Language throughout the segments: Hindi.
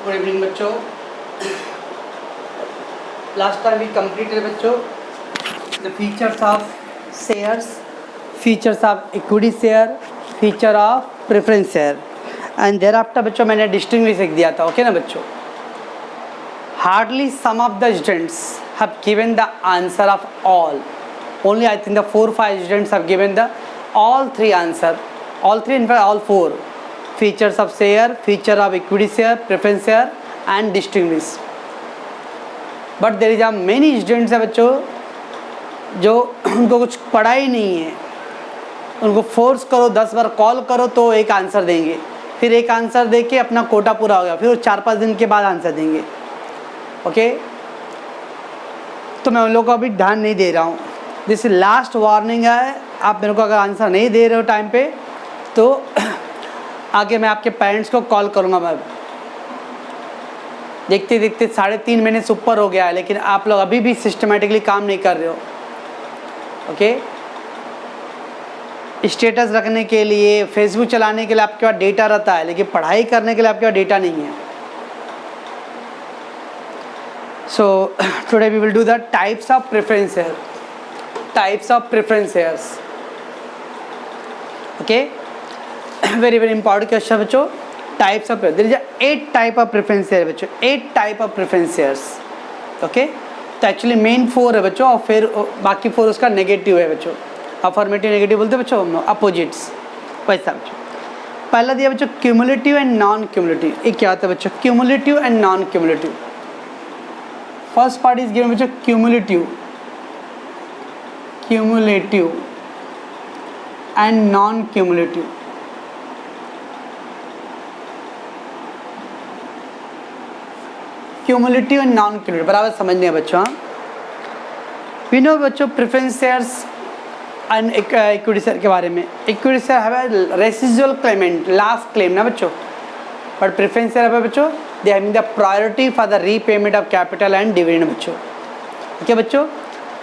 गुड इवनिंग बच्चों। लास्ट टाइम वी completed बच्चों the features of shares, features of equity share, feature of preference share and thereafter बच्चों मैंने distinguish लिख दिया था, ओके ना बच्चों। Hardly some of the students have given the answer of all. Only I think the 4-5 students have given the all three answer. All three, in fact all four. Features of share, feature of equity share, preference share and distinguish. But there is a many students है बच्चों जो उनको कुछ पढ़ा ही नहीं है, उनको फोर्स करो 10 बार कॉल करो तो एक आंसर देंगे, फिर एक आंसर दे के अपना कोटा पूरा हो गया, फिर 4-5 दिन के बाद आंसर देंगे, ओके। तो मैं उन लोगों को अभी ध्यान नहीं दे रहा हूँ। दिस लास्ट वार्निंग है, आप मेरे को अगर आंसर नहीं दे रहे हो टाइम पे तो आगे मैं आपके पेरेंट्स को कॉल करूँगा। मैं देखते देखते 3.5 महीने से ऊपर हो गया है, लेकिन आप लोग अभी भी सिस्टमेटिकली काम नहीं कर रहे हो, ओके। स्टेटस रखने के लिए, फेसबुक चलाने के लिए आपके पास डेटा रहता है, लेकिन पढ़ाई करने के लिए आपके पास डेटा नहीं है। So today we will do the types of preference share, types of preference shares, okay. Very very important question बच्चों। Types of, there is 8 type of preference share बच्चों, 8 type of preference shares, okay. तो एक्चुअली मेन 4 है बच्चों और फिर बाकी 4 उसका नेगेटिव है बच्चों। अफर्मेटिव नेगेटिव बोलते हैं बच्चों हम लोग, अपोजिट्स वैसा बच्चों। पहला दिया बच्चों क्यूमुलेटिव एंड नॉन क्यूमुलेटिव। ये क्या होता है बच्चों? Cumulative and non cumulative. First part is given बच्चों cumulative, cumulative and non cumulative. Cumulative and non cumulative बराबर समझने हैं बच्चों। वी नो बच्चों preference shares and equity share के बारे में। इक्विटी शेयर है रेसिजुअल क्लेमेंट, लास्ट क्लेम ना बच्चों, बट प्रेफरेंस शेयर है बच्चों they having the priority for the repayment of capital and dividend बच्चों, ठीक है बच्चों।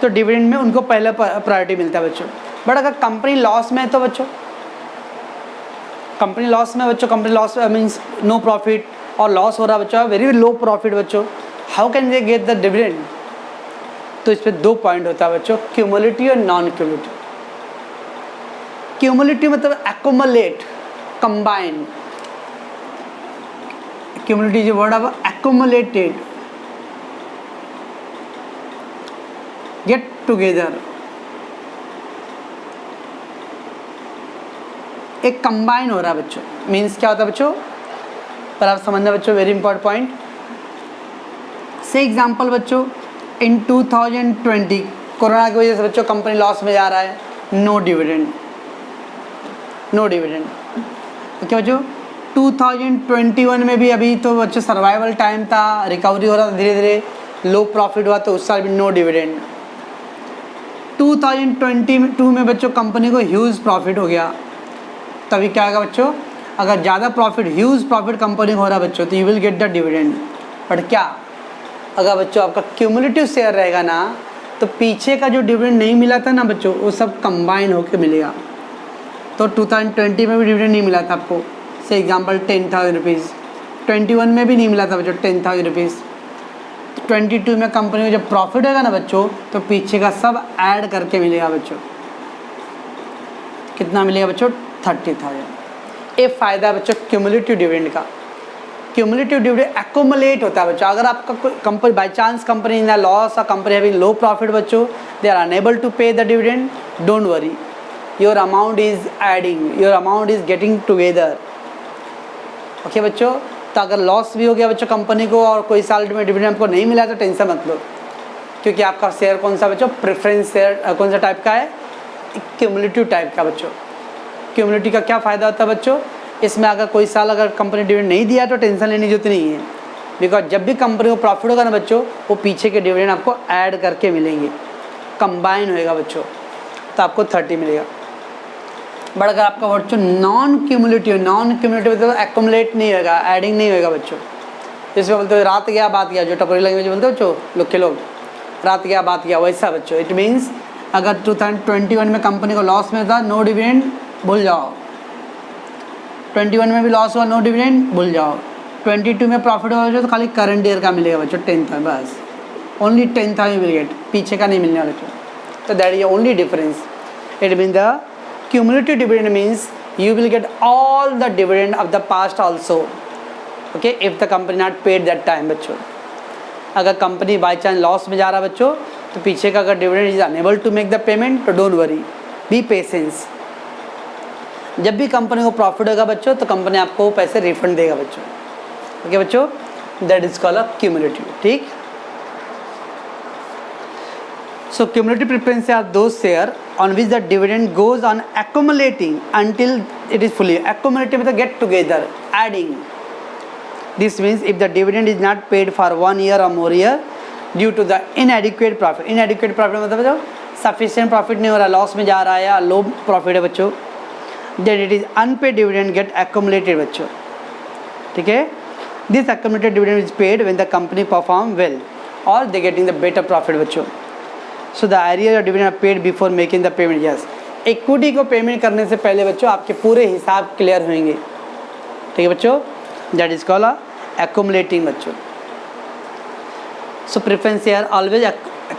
तो डिविडेंड में उनको पहले प्रायोरिटी मिलता है बच्चों। बट अगर कंपनी लॉस में है तो बच्चों, कंपनी लॉस में बच्चों, company loss means no profit और लॉस हो रहा बच्चों, वेरी लो प्रॉफिट बच्चों, how can they get the dividend? तो इस पर 2 पॉइंट होता है बच्चों, क्यूमुलेटिव और नॉन क्यूमुलेटिव। क्यूमुलेटिव मतलब एक्युमुलेट, कंबाइन। क्यूमुलेटिव जो word of accumulated, get together, एक कंबाइन हो रहा है बच्चों। मीन्स क्या होता है बच्चों, पर आप समझना बच्चों, वेरी इंपॉर्टेंट पॉइंट। से एग्जांपल बच्चों इन 2020 कोरोना की वजह से बच्चों कंपनी लॉस में जा रहा है, no dividend, no dividend, okay बच्चों। 2021 में भी अभी तो बच्चों सर्वाइवल टाइम था, रिकवरी हो रहा था धीरे धीरे, लो प्रॉफिट हुआ तो उस साल भी नो डिविडेंड। 2022 में बच्चों कंपनी को ह्यूज प्रॉफिट हो गया, तभी क्या होगा बच्चों, अगर ज़्यादा प्रॉफिट, ह्यूज प्रॉफिट कंपनी को हो रहा है बच्चों तो you will get the dividend. But क्या अगर बच्चों आपका क्यूमुलेटिव शेयर रहेगा ना, तो पीछे का जो डिविडेंड नहीं मिला था ना बच्चों, वो सब कंबाइन होकर मिलेगा। तो 2020 में भी डिविडेंड नहीं मिला था आपको, से एग्जांपल 10,000 रुपीज़। 21 में भी नहीं मिला था बच्चों 10,000 रुपीज़। 22 में कंपनी में जब प्रॉफिट होगा ना बच्चों, तो पीछे का सब ऐड करके मिलेगा बच्चों। कितना मिलेगा बच्चों? 30,000। ये फ़ायदा है बच्चों क्यूमुलेटिव डिविडेंड का। क्यूमुलेटिव डिविडेंड एक्युमुलेट होता है बच्चों। अगर आपका कोई accompany by chance company in the loss और कंपनी हैविंग लो प्रॉफिट बच्चों, दे आर अनेबल टू पे the dividend, don't worry, your amount is adding, your amount is getting together, okay बच्चों। तो अगर लॉस भी हो गया बच्चों कंपनी को और कोई साल में डिविडेंड आपको नहीं मिला तो टेंशन मत लो, क्योंकि आपका शेयर कौन सा बच्चों? प्रेफरेंस शेयर कौन सा टाइप का है? क्यूमुलेटिव टाइप का बच्चों। क्यूमुलेटिव का क्या फ़ायदा होता है बच्चों? इसमें अगर कोई साल अगर कंपनी डिविडेंड नहीं दिया तो टेंशन लेने की जरूरत नहीं है, बिकॉज जब भी कंपनी को प्रॉफिट होगा ना बच्चों, वो पीछे के डिविडेंड आपको ऐड करके मिलेंगे, कंबाइन होएगा बच्चों, तो आपको 30 मिलेगा। बट अगर आपका बच्चों नॉन क्यूमुलेटिव, नॉन क्यूमुलेटिव मतलब एक्युमुलेट नहीं होगा, एडिंग नहीं होगा बच्चों। जिसमें बोलते हो रात गया बात गया, जो टपोरी लैंग्वेज बोलते हो बच्चों लोग के लोग, रात गया बात गया, वैसा बच्चों। इट मीन्स अगर 2021 में कंपनी को लॉस में था, नो डिविडेंड, भूल जाओ। 21 में भी लॉस हुआ, नो डिविडेंड, भूल जाओ। 22 में प्रॉफिट होगा बच्चों तो खाली करंट ईयर का मिलेगा बच्चों 10,000 बस, ओनली 10,000 विल गेट, पीछे का नहीं मिलने वाला बच्चों। तो that is only difference. It mean the cumulative dividend means you will get all the dividend of the past also, okay, if the company not paid that time बच्चों। अगर कंपनी बाई चांस लॉस में जा रहा है बच्चों तो पीछे का अगर dividend is unable to make the payment तो डोंट वरी, बी पेशेंस। जब भी कंपनी को प्रॉफिट होगा बच्चों तो कंपनी आपको पैसे रिफंड देगा बच्चों, ओके बच्चों, that is called a cumulative. ठीक, so cumulative preference are those share on which the dividend goes on accumulating until it is fully accumulative मतलब get together adding। This means if the dividend is not paid for 1 year or more year due to the inadequate profit, inadequate profit मतलब जो sufficient profit नहीं हो रहा, लॉस में जा रहा है या लो प्रॉफिट है बच्चों, then it is unpaid dividend get accumulated बच्चों। ठीक है, this accumulated dividend is paid when the company perform well or they getting the better profit बच्चों। So the area of dividend paid before making the payment, yes, equity को पेमेंट करने से पहले बच्चों आपके पूरे हिसाब क्लियर होंगे। ठीक है बच्चों, दैट इज कॉल्ड एक्यूमुलेटिंग बच्चों। So preference share always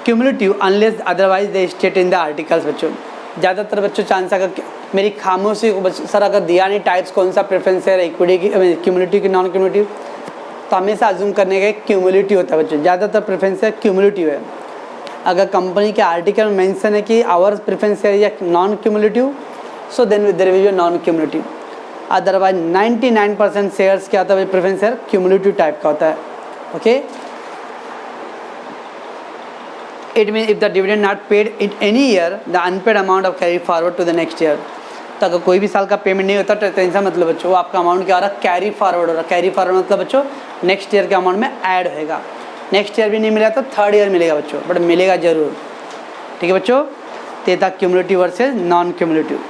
cumulative unless otherwise they state in the articles बच्चों। ज़्यादातर बच्चों चांस अगर मेरी खामोशी को सर अगर दिया नहीं टाइप्स कौन सा प्रेफरेंस शेयर इक्विटी की, क्यूमुलेटिव की नॉन क्यूमुलेटिव, तो हमेशा अज्यूम करने का क्यूमुलेटिव होता है बच्चों। ज़्यादातर प्रेफरेंस शेयर क्यूमुलेटिव है। अगर कंपनी के आर्टिकल में मेंशन है कि आवर प्रेफरेंस शेयर या non cumulative, so then there will be non cumulative. Otherwise 99% shares क्या होता है प्रेफरेंस शेयर क्यूमुलेटिव टाइप का होता है, okay. It mean if the dividend not paid in any year the unpaid amount of carry forward to the next year. तो अगर कोई भी साल का पेमेंट नहीं होता तो टेंशन मतलब बच्चों वो आपका अमाउंट क्या हो रहा है, कैरी फॉरवर्ड हो रहा है। कैरी फॉरवर्ड मतलब बच्चों नेक्स्ट ईयर के अमाउंट में ऐड होएगा। नेक्स्ट ईयर भी नहीं मिला तो थर्ड ईयर मिलेगा बच्चों, बट मिलेगा जरूर। ठीक है बच्चों, ते था cumulative versus non cumulative.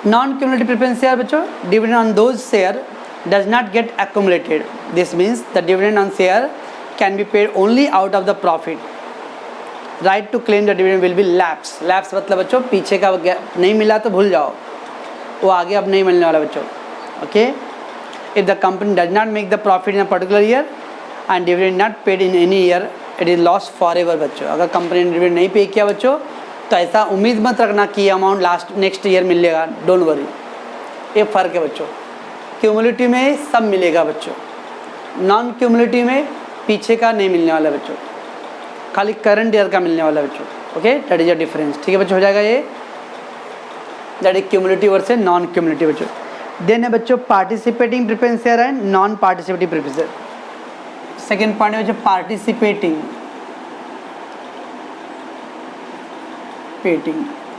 Non cumulative preference share बच्चों, dividend on those share does not get accumulated. This means the dividend on share can be paid only out of the profit. Right to claim the dividend will be lapse. Lapse मतलब बच्चों पीछे का नहीं मिला तो भूल जाओ, वो आगे अब नहीं मिलने वाला बच्चों, okay. If the company does not make the profit in a particular year and dividend not paid in any year, it is lost forever बच्चों। अगर कंपनी ने डिविडेंड नहीं पे किया बच्चों तो ऐसा उम्मीद मत रखना कि ये अमाउंट नेक्स्ट ईयर मिलेगा, डोंट वरी। ये फ़र्क है बच्चों, क्यूमुलेटिव में सब मिलेगा बच्चों, नॉन क्यूमुलेटिव में पीछे का नहीं मिलने वाला बच्चों, खाली करंट ईयर का मिलने वाला बच्चों, okay, that is a difference. ठीक है बच्चों, हो जाएगा ये, that is cumulative versus non cumulative बच्चों। देन है बच्चों participating preference share and non participative preference share. Second point है बच्चों participating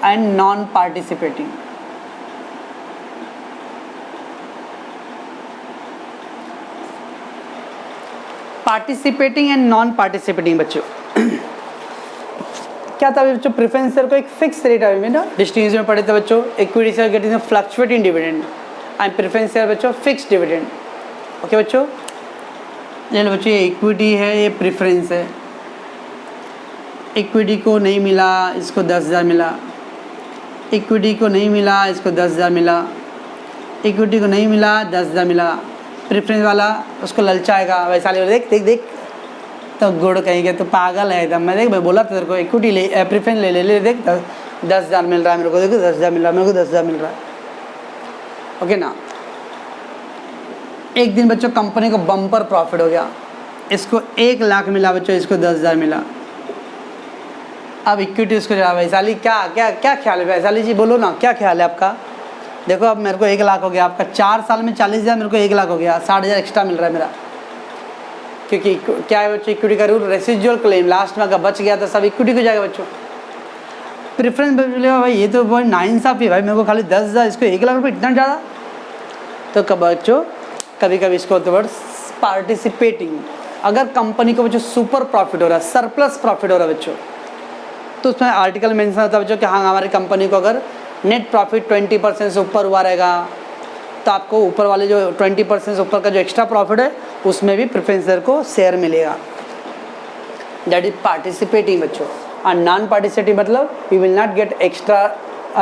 and non participating. Participating and non participating बच्चों क्या था बच्चों, प्रेफरेंस शेयर को एक फिक्स रेट है ना, डिस्ट्रीब्यूशन में पढ़े थे बच्चों। Equity share getting fluctuating dividend and preference share बच्चों फिक्स डिविडेंड, ओके बच्चों। ये लो बच्चों, ये इक्विटी है, ये प्रेफरेंस है। इक्विटी को नहीं मिला इसको 10,000 मिला, इक्विटी को नहीं मिला इसको 10,000 मिला, इक्विटी को नहीं मिला 10,000 मिला। प्रेफरेंस वाला उसको ललचाएगा, वैसा ले देख देख देख तो गुड़ कहेंगे तो पागल है एकदम। मैं देख मैं बोला था तेरे को इक्विटी ले प्रेफरेंस ले ले ले देख 10,000 मिल रहा है मेरे को, देखो 10,000 मिल रहा है मेरे को, 10,000 मिल रहा है, ओके ना। एक दिन बच्चों कंपनी को बम्पर प्रॉफिट हो गया, इसको 1 लाख मिला बच्चों, इसको 10,000 मिला। अब इक्विटी उसको जरा वैशाली क्या क्या क्या ख्याल है वैशाली जी, बोलो ना क्या ख्याल है आपका। देखो अब मेरे को 1 लाख हो गया, आपका 4 साल में 40,000, मेरे को 1 लाख हो गया, 60,000 एक्स्ट्रा मिल रहा है मेरा। क्योंकि क्या है बच्चों, इक्विटी का रूल रेसिजुअल क्लेम, लास्ट में अगर बच गया तो सब इक्विटी को जाएगा बच्चों। प्रेफरेंस बोलेगा भाई ये तो बहुत नाइंसाफ़ी है भाई, मेरे को खाली 10,000 इसको 1 लाख रुपये इतना ज़्यादा। तो कब बच्चों कभी कभी इसको होते वर्ड पार्टिसिपेटिंग। अगर कंपनी को बच्चों सुपर प्रॉफिट हो रहा है, सरप्लस प्रॉफिट हो रहा है बच्चों, तो उसमें आर्टिकल मेंशन होता है बच्चों कि हाँ हमारी कंपनी को अगर नेट प्रॉफिट 20% से ऊपर हुआ रहेगा तो आपको ऊपर वाले जो 20% से ऊपर का जो एक्स्ट्रा प्रॉफिट है उसमें भी प्रेफरेंस शेयर को शेयर मिलेगा। दैट इज पार्टिसिपेटिंग बच्चों। और नॉन पार्टिसिपेटिंग मतलब we will not get extra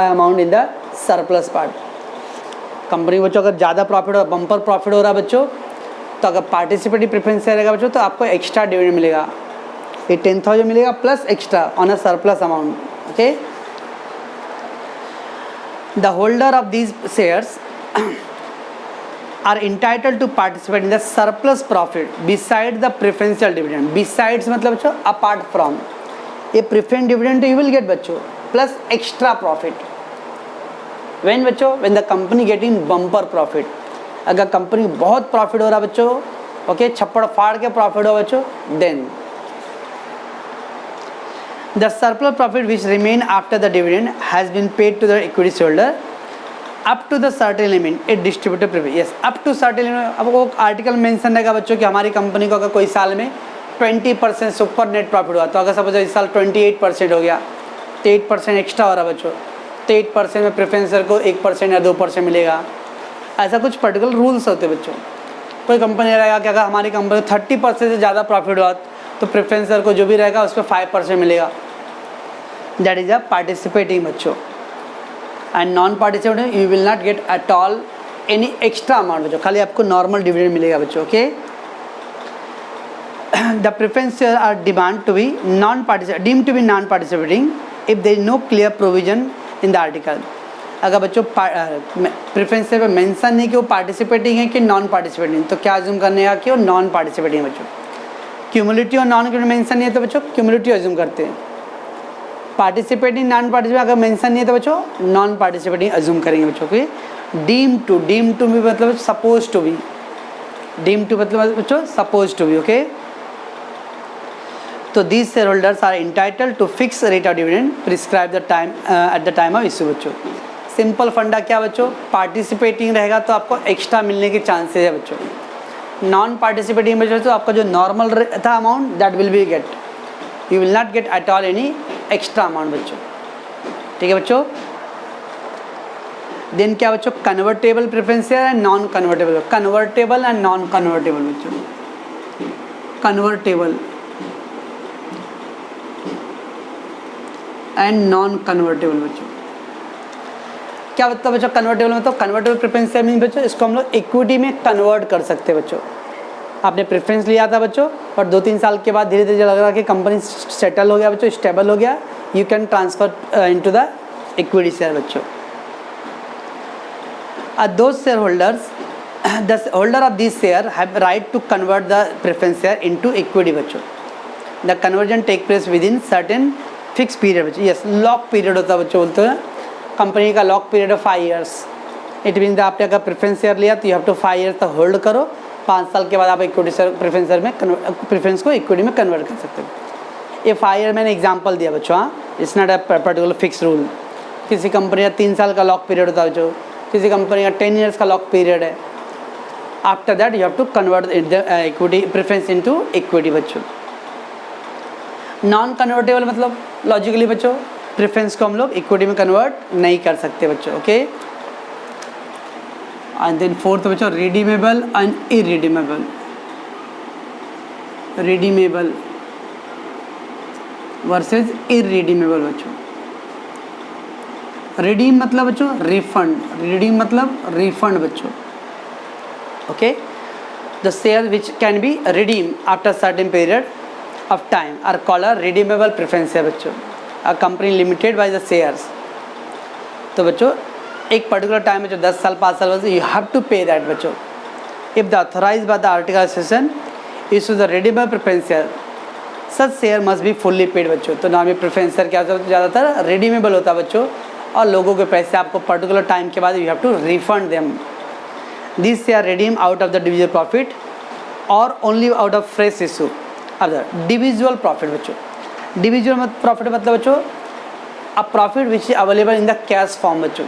amount in the surplus part. Company बच्चों अगर ज़्यादा प्रॉफिट हो, बम्पर प्रॉफिट हो रहा है बच्चों, तो अगर पार्टिसिपेटिव प्रेफरेंस शेयर रहेगा बच्चों तो आपको एक्स्ट्रा डिविडेंड मिलेगा। ये 10,000 मिलेगा plus extra on a surplus amount. Okay, the holder of these shares are entitled to participate in the surplus profit beside the preferential dividend। besides मतलब बच्चों apart from, ये preferential dividend you will get बच्चों plus extra profit। when बच्चों, when the company getting bumper profit, अगर कंपनी बहुत प्रॉफिट हो रहा बच्चों, ओके, छप्पड़ फाड़ के प्रॉफिट हो बच्चों, then the surplus profit which remain after the dividend has been paid to the equity shareholder up to the certain limit a distributor preference. Yes, up to certain limit. अब वो आर्टिकल मेंशन रहेगा बच्चों कि हमारी कंपनी को अगर कोई साल में 20% सुपर नेट प्रॉफिट हुआ, तो अगर सपोज इस साल 28% हो गया तो 8% एक्स्ट्रा हो रहा बच्चों, तो 8% में प्रेफरेंसर को 1% या 2% मिलेगा। ऐसा कुछ पर्टिकुलर रूल्स होते हैं बच्चों। कोई कंपनी रहेगा कि अगर हमारी कंपनी 30% से ज़्यादा प्रॉफिट हुआ तो प्रेफरेंसर को जो भी रहेगा उस पर 5% मिलेगा। दैट इज़ अ पार्टिसिपेटिंग बच्चों। And non participating you will not get at all any extra amount बच्चों, खाली आपको नॉर्मल डिविडेंड मिलेगा बच्चों। Okay, the preference share are demand to be non participating, deem to be non participating if there is no clear provision in the article. अगर बच्चों प्रेफरेंस शेयर पे मेंशन नहीं कि वो पार्टिसिपेटिंग है कि नॉन पार्टिसिपेटिंग, तो क्या अज्यूम करने का कि वो नॉन पार्टिसिपेटिंग बच्चों। क्यूमुलेटिव और नॉन क्यूमुलेटिव मेंशन नहीं है तो बच्चों क्यूमुलेटिव अज्यूम करते हैं। पार्टिसिपेटिंग नॉन पार्टिसिपेटिंग अगर मेंशन नहीं है तो बच्चों नॉन पार्टिसिपेटिंग अज्यूम करेंगे बच्चों के। डीम टू भी मतलब suppose to be, deem to मतलब बच्चों सपोज टू बी। ओके, तो these share holders are entitled to fix rate of dividend prescribe the time at the time of issue बच्चों। सिंपल फंडा क्या बच्चों, पार्टिसिपेटिंग रहेगा तो आपको एक्स्ट्रा मिलने के चांसेस है बच्चों। नॉन पार्टिसिपेटिंग बच्चों तो आपका जो नॉर्मल था amount that will be get, you will not get at all any extra amount बच्चों। ठीक है बच्चों। देन क्या बच्चों, convertible preference share and non convertible. Convertible and non convertible बच्चों। कन्वर्टेबल एंड नॉन कन्वर्टेबल बच्चों क्या मतलब बच्चों, कन्वर्टेबल मतलब कन्वर्टेबल प्रेफरेंस शेयर मीन बच्चों इसको हम लोग इक्विटी में कन्वर्ट कर सकते हैं बच्चों। आपने प्रेफरेंस लिया था बच्चों और 2-3 साल के बाद धीरे धीरे लग रहा कि कंपनी सेटल हो गया बच्चों, स्टेबल हो गया, you can transfer into the equity share बच्चों। Those shareholders, the holder of these share have right to convert the preference share into equity बच्चों। The conversion take place within certain fixed period बच्चों। Yes, लॉक पीरियड होता है बच्चों, बोलते हैं कंपनी का लॉक पीरियड है 5 years। इट मीन आपने अगर प्रेफरेंस शेयर लिया तो यू हैव टू 5 years तक होल्ड करो, 5 साल के बाद आप इक्विटी शेयर प्रेफरेंस शेयर में प्रेफरेंस को इक्विटी में कन्वर्ट कर सकते हो। ये 5 year मैंने एग्जाम्पल दिया बच्चों। हाँ, it's not a particular fix rule. किसी कंपनी का 3 साल का लॉक पीरियड होता है बच्चों, किसी कंपनी का 10 years का लॉक पीरियड है। After that you have to convert the equity preference into equity बच्चों। नॉन कन्वर्टेबल मतलब लॉजिकली बच्चों प्रेफरेंस को हम लोग इक्विटी में कन्वर्ट नहीं कर सकते बच्चों। ओके, एंड देन फोर्थ बच्चों redeemable and irredeemable. Redeemable versus irredeemable बच्चों। रिडीम मतलब बच्चों रिफंड, रिडीम मतलब रिफंड बच्चों। Okay, the share which can be redeem after certain period of time are called a redeemable preference है बच्चों। A company limited by the shares, तो बच्चों एक पर्टिकुलर टाइम में जो 10 साल 5 साल बाद you have to pay that बच्चों। If the authorise by the article session issue the redeemable preference share such share must be fully paid बच्चों। तो नॉर्मली प्रेफरेंस शेयर क्या होता है, ज़्यादातर रिडीमेबल होता है बच्चों, और लोगों के पैसे आपको पर्टिकुलर टाइम के बाद you have to refund them. This share redeem out of the divisible profit और only out of fresh issue of the divisible profit बच्चों। डिविजुअल प्रॉफिट मतलब बच्चों a profit which is available in the cash form बच्चों।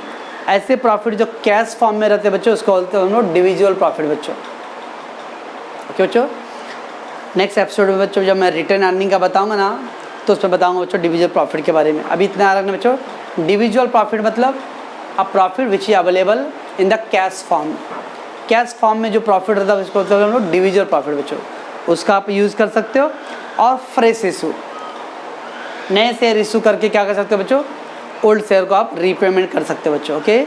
ऐसे प्रॉफिट जो कैश फॉर्म में रहते बच्चों उसको बोलते हैं हम लोग डिविजुअल प्रॉफिट बच्चों। ओके बच्चों, नेक्स्ट एपिसोड में बच्चों जब मैं रिटर्न अर्निंग का बताऊंगा ना तो उसमें बताऊंगा बच्चों डिविजुअल प्रॉफिट के बारे में। अभी इतना रखना बच्चों, डिविजुअल प्रॉफिट मतलब a profit which is available in the cash form. Cash form में जो प्रॉफिट रहता है उसको बोलते हैं हम लोग डिविजुअल प्रॉफिट बच्चों, उसका आप यूज़ कर सकते हो। और फ्रेश इशू, नए शेयर इशू करके क्या कर सकते हो बच्चों, ओल्ड शेयर को आप रीपेमेंट कर सकते हो बच्चों। ओके,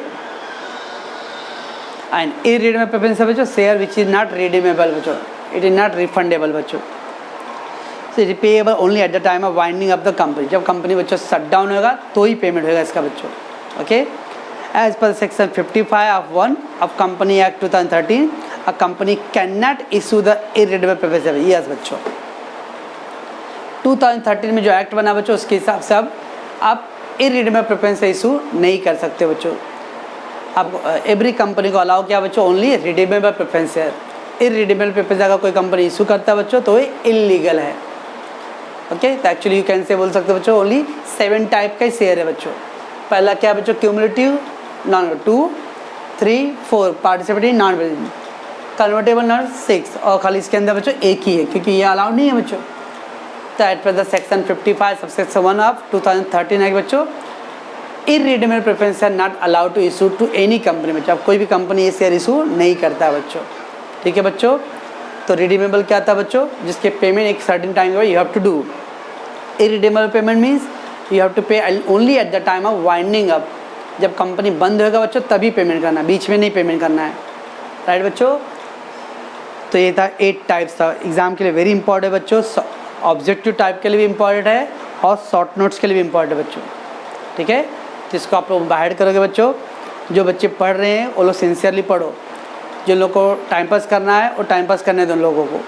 एंड इरिडीमेबल प्रेफरेंस है बच्चों share which is not redeemable बच्चों, इट इज नॉट रिफंडेबल बच्चों, it is payable only at the time of winding off the company, जब कंपनी बच्चों शट डाउन होगा तो ही पेमेंट होगा इसका बच्चों। Okay, as per section 55 of 1 of company act 2013 a company can not issue the irredeemable preference. Yes बच्चों, 2013 में जो एक्ट बना बच्चों उसके हिसाब से अब आप इरिडीमेबल प्रेफरेंस इशू नहीं कर सकते बच्चों। आप एवरी कंपनी को अलाउ किया बच्चों ओनली रिडीमेबल प्रेफरेंस है। इरिडीमेबल प्रेफरेंस अगर कोई कंपनी इशू करता है बच्चों तो ये इलीगल है। ओके, तो एक्चुअली यू कैन से बोल सकते हो बच्चों ओनली 7 टाइप का शेयर है बच्चों। पहला क्या है बच्चों, cumulative non 2 3 4 participating non convertible non 6 और खाली इसके अंदर बच्चों एक ही है क्योंकि ये अलाउड नहीं है बच्चों। तो एट पर द सेक्शन 55 सबसेक्शन 1 ऑफ 2013 है कि बच्चों irredeemable preference are not allowed to issue to any company बच्चों। अब कोई भी कंपनी ये शेयर इशू नहीं करता है बच्चों। ठीक है बच्चों, तो रिडीमेबल क्या था बच्चों, जिसके पेमेंट एक सर्टेन टाइम के बाद you have to do. Irredeemable payment means you have to pay only at the time of winding up, जब कंपनी बंद होगा बच्चों तभी पेमेंट करना है, बीच में नहीं पेमेंट करना है। राइट बच्चों, तो ये था 8 टाइप्स था। एग्जाम के लिए वेरी इंपॉर्टेंट है बच्चों, ऑब्जेक्टिव टाइप के लिए भी इंपॉर्टेंट है और शॉर्ट नोट्स के लिए भी इंपॉर्टेंट है बच्चों। ठीक है, तो इसको आप लोग बाहर करोगे बच्चों। जो बच्चे पढ़ रहे हैं वो लोग सिंसियरली पढ़ो, जिन लोग को टाइम पास करना है वो टाइम पास करने दो लोगों को।